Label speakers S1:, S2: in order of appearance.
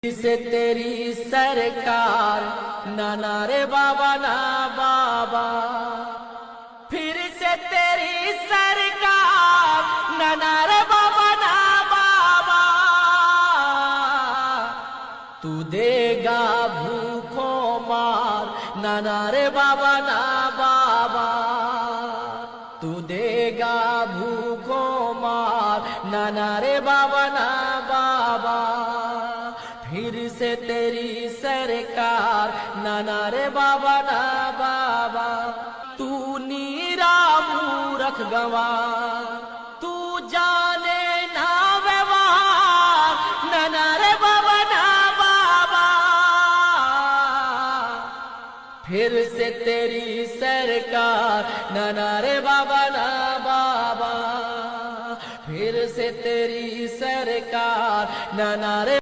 S1: से तेरी सरकार नाना रे बाबा ना बाबा, फिर से तेरी सरकार नाना रे बाबा ना बाबा। तू देगा भूखों मार नाना रे बाबा ना बाबा, तू देगा भूखों मार नाना रे बाबा ना बाबा। फिर से तेरी सरकार नाना रे बाबा ना बाबा। तू नीरा मूरख गंवार, तू जाने ना व्यवहार नाना रे बाबा ना बाबा। फिर से तेरी सरकार नाना रे बाबा ना बाबा, फिर से तेरी सरकार नाना रे